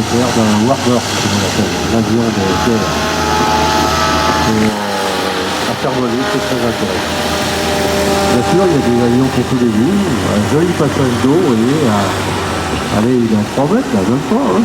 propriétaire d'un Warbird, comme on appelle, l'avion de guerre. Et à faire voler, c'est très intéressant. Bien sûr, il y a des avions pour tous les goûts, un joli passage d'eau, vous voyez, allez, il est à 3 mètres, là, même pas, hein.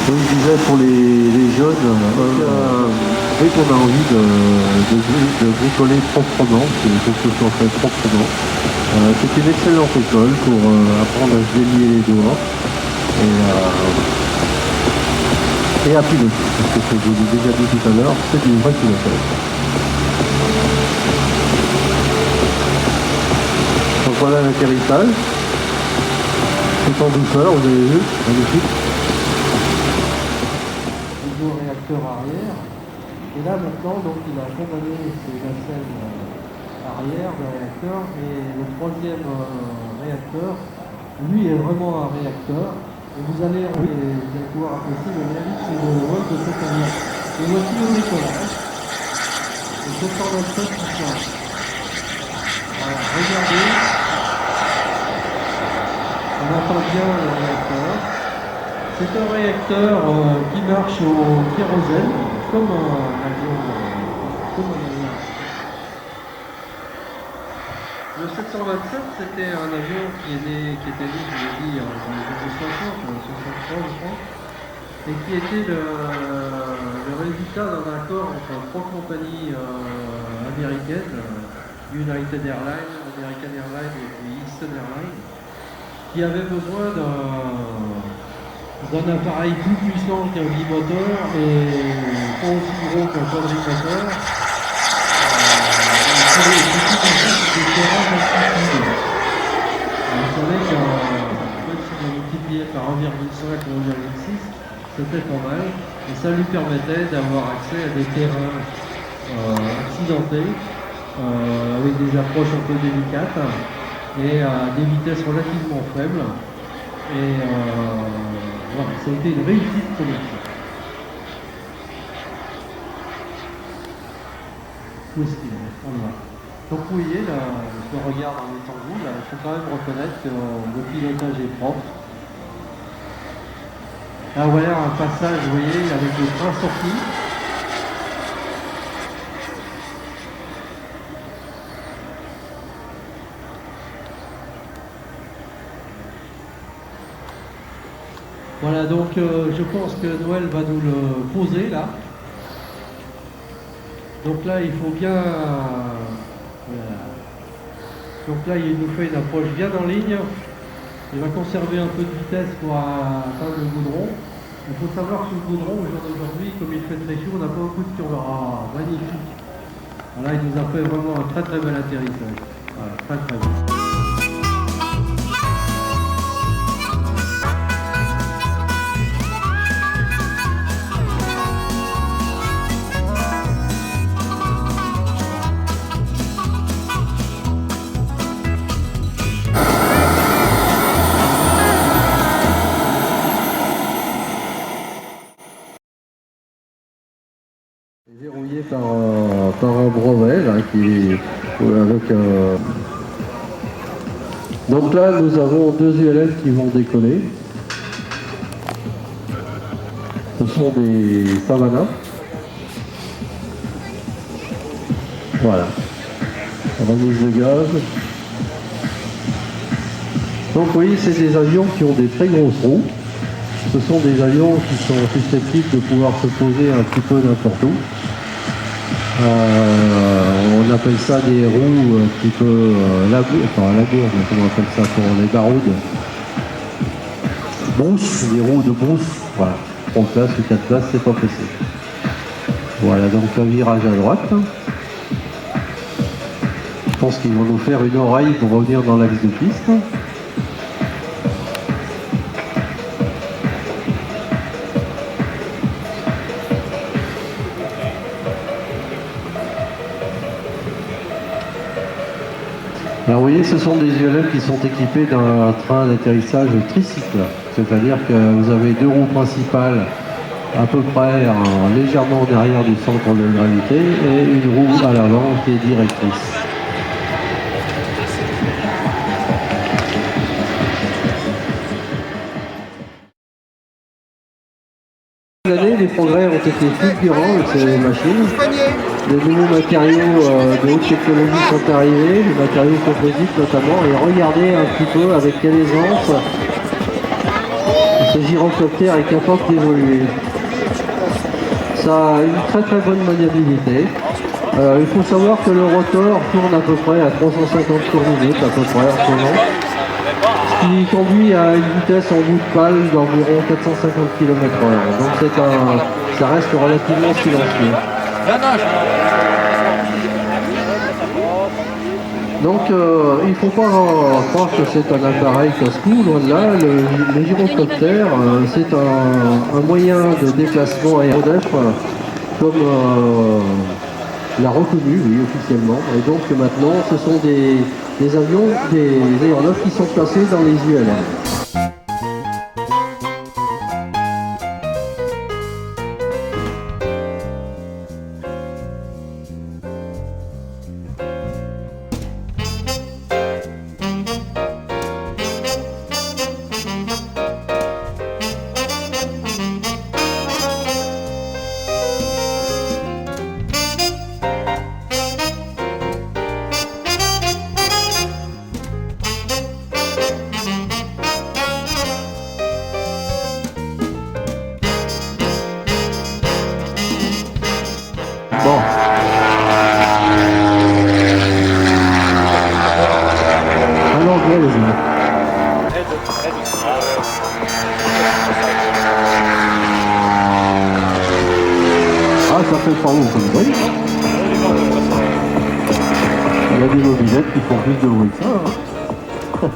Comme je disais, pour les jeunes, dès qu'on a envie de bricoler proprement, il faut que ce soit fait proprement, c'est une excellente école pour apprendre à se délier les doigts et à piloter. Parce que je vous l'ai déjà dit tout à l'heure, c'est du vrai pilotage. Donc voilà l'atterrissage. C'est en douceur, vous avez vu, magnifique. Réacteur arrière, et là maintenant donc il a condamné ses nacelles arrière de réacteur, et le troisième réacteur lui est vraiment un réacteur, et vous allez pouvoir apprécier le mérite et le vol de cet avion. Et voici le décollage, et 727 qui sont. Voilà, regardez, on entend bien le réacteur. C'est un réacteur qui marche au kérosène, comme un avion. Le 727, c'était un avion qui était né, je l'ai dit, dans les années 60, 63, je crois, et qui était le résultat d'un accord entre 3 compagnies américaines, United Airlines, American Airlines et puis Eastern Airlines, qui avaient besoin d'un appareil plus puissant qu'un bimoteur et pas aussi gros qu'un quadrimoteur. Des terrains d'altitude. Vous savez que si on multipliait par 1,5 ou 1,6, c'était pas mal, et ça lui permettait d'avoir accès à des terrains accidentés, avec des approches un peu délicates, et à des vitesses relativement faibles. Et voilà, ça a été une réussite commerciale. Où est-ce qu'il est? On va. Donc vous voyez, là, je regarde en étant vous, là, il faut quand même reconnaître que le pilotage est propre. Là voilà un passage, vous voyez, avec le train sorti. Voilà, donc je pense que Noël va nous le poser là. Donc là, il faut bien... voilà. Donc là, il nous fait une approche bien en ligne. Il va conserver un peu de vitesse pour atteindre le goudron. Il faut savoir que le goudron, au jour d'aujourd'hui, comme il fait très chaud, on n'a pas beaucoup de turbulence. Magnifique. Voilà, il nous a fait vraiment un très très bel atterrissage. Voilà, très très bien. Verrouillé par un brevet là, Donc là, nous avons 2 ULM qui vont décoller. Ce sont des Savannah. Voilà. Remise de gaz. Donc vous voyez, c'est des avions qui ont des très grosses roues. Ce sont des avions qui sont susceptibles de pouvoir se poser un petit peu n'importe où. On appelle ça des roues un petit peu labour, mais comment on appelle ça pour les baroudes? Brousse, des roues de brousse, voilà. 3 places ou 4 places, c'est pas possible. Voilà, donc un virage à droite. Je pense qu'ils vont nous faire une oreille pour revenir dans l'axe de piste. Alors vous voyez, ce sont des ULM qui sont équipés d'un train d'atterrissage tricycle. C'est-à-dire que vous avez 2 roues principales à peu près légèrement en arrière du centre de gravité et une roue à l'avant qui est directrice. L'année, les progrès ont été fulgurants avec ces machines. De nouveaux matériaux de haute technologie sont arrivés, les matériaux composites notamment, et regardez un petit peu avec quelle aisance ce gyrocoptère est capable d'évoluer. Ça a une très très bonne maniabilité. Il faut savoir que le rotor tourne à peu près à 350 tours minute à peu près en ce moment, ce qui conduit à une vitesse en bout de balle d'environ 450 km/h. Donc ça reste relativement silencieux. Donc il ne faut pas croire que c'est un appareil casse-cou, loin de là. Le gyrocoptère, c'est un moyen de déplacement aéronef comme l'a reconnu, oui, officiellement. Et donc maintenant, ce sont des avions, des aéronefs qui sont placés dans les ULM. Bon. À l'anglais, les amis. Ah, ça fait pas long comme bruit. Il y a des mobilettes qui font plus de bruit que ça. Hein.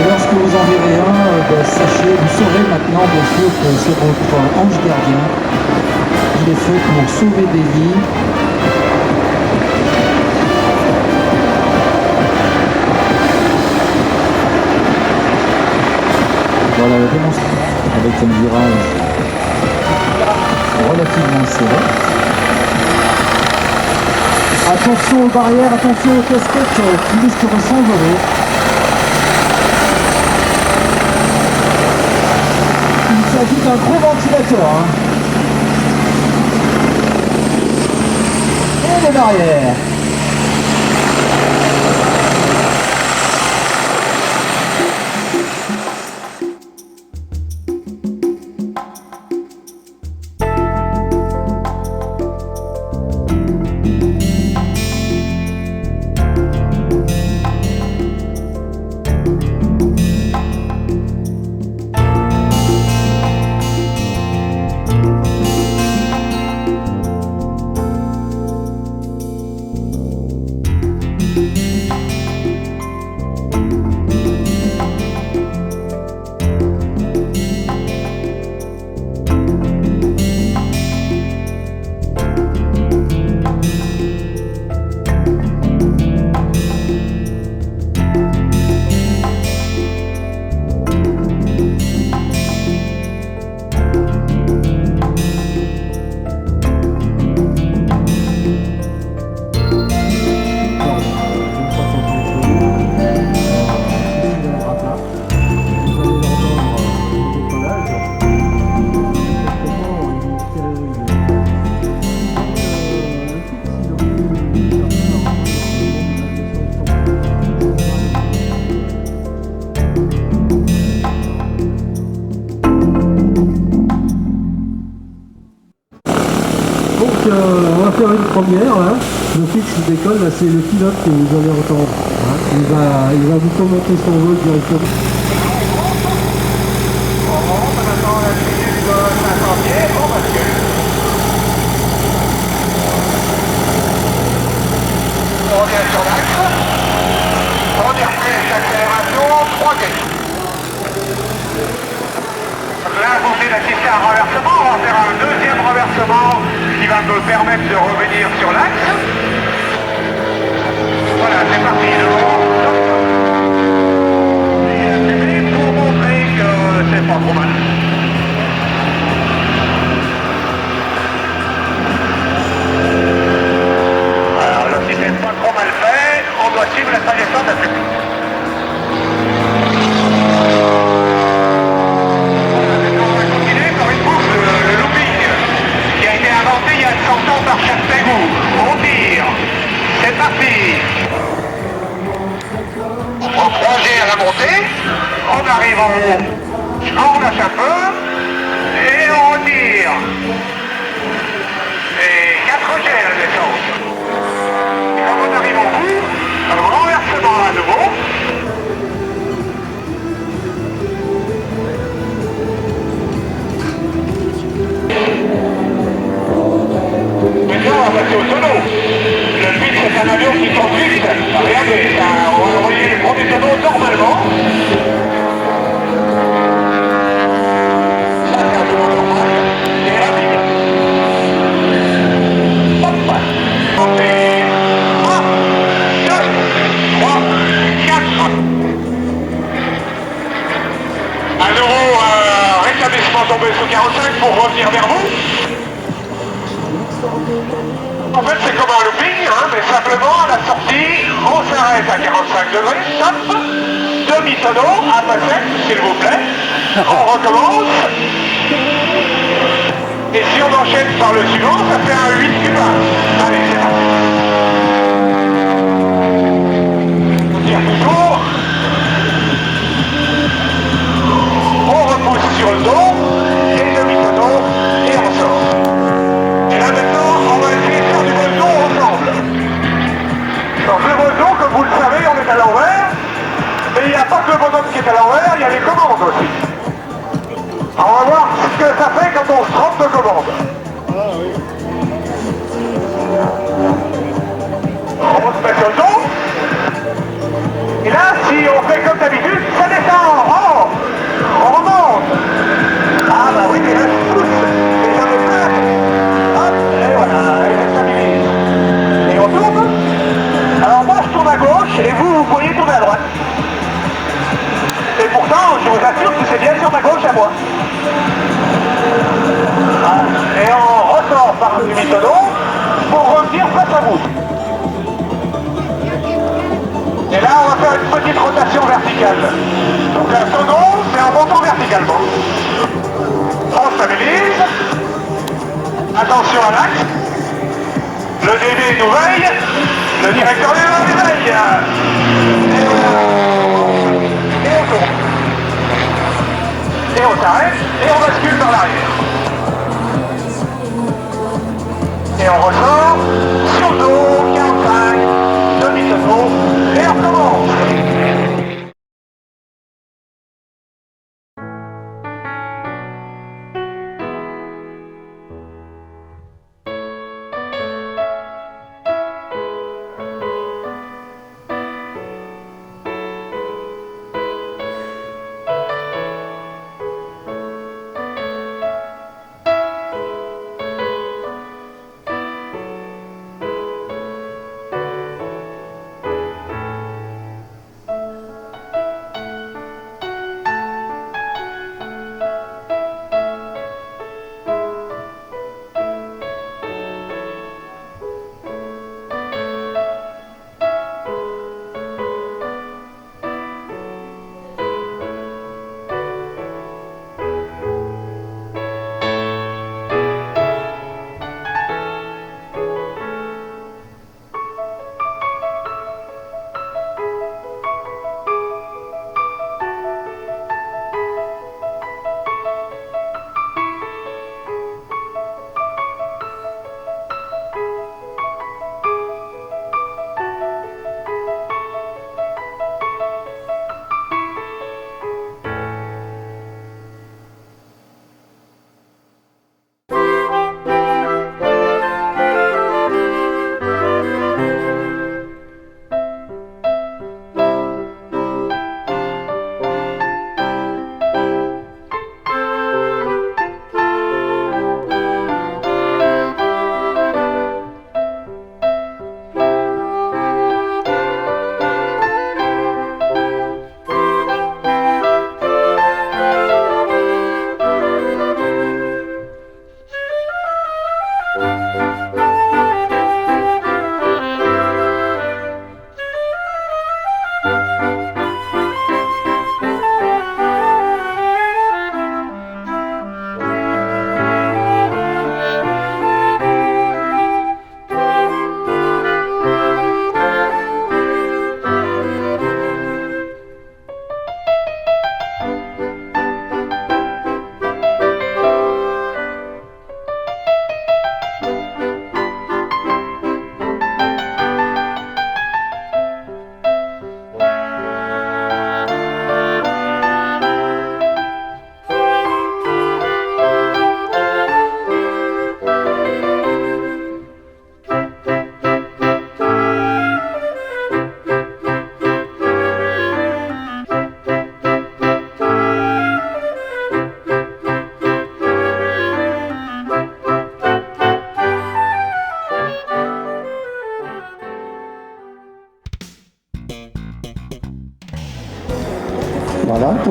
Lorsque vous en verrez un, sachez, vous saurez maintenant, bien sûr, que c'est votre ange gardien. Il est fait pour sauver des vies. Voilà la démonstration avec un virage relativement serré. Attention aux barrières, attention aux casquettes qui risquent de s'envoler. Il s'agit d'un gros ventilateur. Hein. Et les barrières. on va faire une première là. Le fixe qui décolle, là, c'est le pilote que vous allez entendre. Hein. Il va vous commenter son vol directement. On vient sur l'axe. On y refait l'accélération, 3 gates. Là, vous venez d'assister à un renversement. On va faire un deuxième renversement qui va me permettre de revenir sur l'axe. Voilà, c'est parti. Et assumé pour montrer que c'est pas trop mal. Alors, le petit n'est pas trop mal fait. On doit suivre la trajectoire de la flûte. Le looping qui a été inventé il y a 100 ans par Charles Pegou. On tire. C'est parti. On croisait à la montée. On arrive en haut. On lâche un peu. Et on retire. Et 4 jets à la descente. Et quand on arrive au bout, un renversement à nouveau. Maintenant, on va passer au sono. Le but, c'est un avion qui tourne vite. Regardez, on va envoyer les premiers tonneaux normalement. Ça, c'est un tonneau normal. Et rapide. Hop. On fait 1, 2, 3, 4. À nouveau, rétablissement tombé sous 45 pour revenir vers vous. En fait, c'est comme un looping, hein, mais simplement à la sortie, on s'arrête à 45 degrés, stop, demi-tonneau, à passer, s'il vous plaît, on recommence, et si on enchaîne par le suivant, ça fait un 8 cubain. Allez, c'est parti. On tire toujours, on repousse sur le dos, et demi-tonneau, et on sort. Et là maintenant, on va essayer de faire du vol dos ensemble. Donc le vol dos, comme vous le savez, on est à l'envers. Mais il n'y a pas que le bonhomme qui est à l'envers, il y a les commandes aussi. Alors on va voir ce que ça fait quand on se trompe de commande. On se met sur le dos. Et là, si on fait comme d'habitude, ça descend. Oh, on remonte. Ah bah oui, mais là, je pousse. Et j'en ai peur. Hop, et voilà, et ça stabilise. Et on tourne. Alors moi, je tourne à gauche, et vous pourriez tourner à droite. Et pourtant, je vous assure que c'est bien sur ma gauche à moi. Ah, et on ressort par le demi-tonneau pour revenir face à vous. Et là, on va faire une petite rotation verticale. Donc un tonneau, c'est en montant verticalement. On stabilise. Attention à l'axe. Le DB nous veille. Le directeur nous veille. Et voilà. Et on tourne. Et on s'arrête. Et on bascule par l'arrière. Et on ressort. Sur le dos, 45. Demi-tonneau. Et on commence.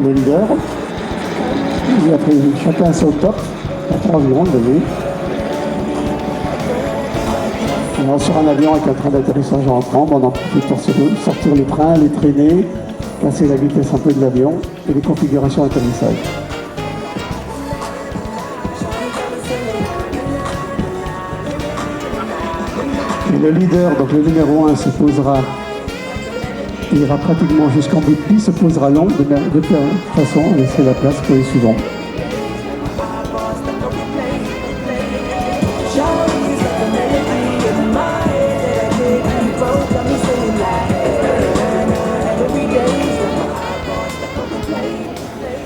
le leader. Et après, chacun sur le top, à 3 environ, vous voyez. Alors, sur un avion avec un train d'atterrissage entrant, on en profite pour sortir les trains, les traîner, passer la vitesse un peu de l'avion et les configurations d'atterrissage. Et le leader, donc le numéro 1, se posera, il ira pratiquement jusqu'en bout de piste, se posera long, de façon à laisser la place pour les suivants.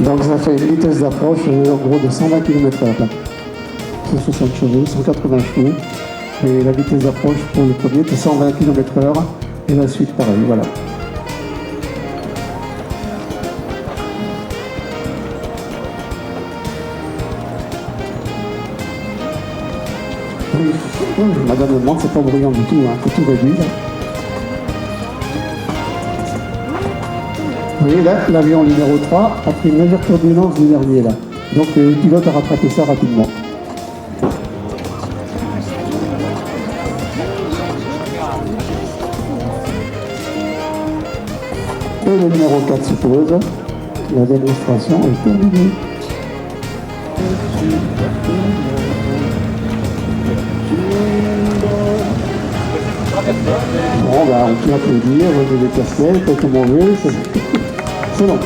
Donc ça fait une vitesse d'approche en gros de 120 km/h. 160 chevaux, 180 chevaux. Et la vitesse d'approche pour le premier est 120 km/h. Et la suite pareil, voilà. Oui, madame me demande, c'est pas bruyant du tout, hein, c'est tout réduit. Là. Vous voyez là, l'avion numéro 3 a pris une légère turbulence du dernier là. Donc le pilote a rattrapé ça rapidement. Et le numéro 4 se pose. La démonstration est terminée. Bon, bah, on peut applaudir, on veut des casquettes, comme on veut, c'est long.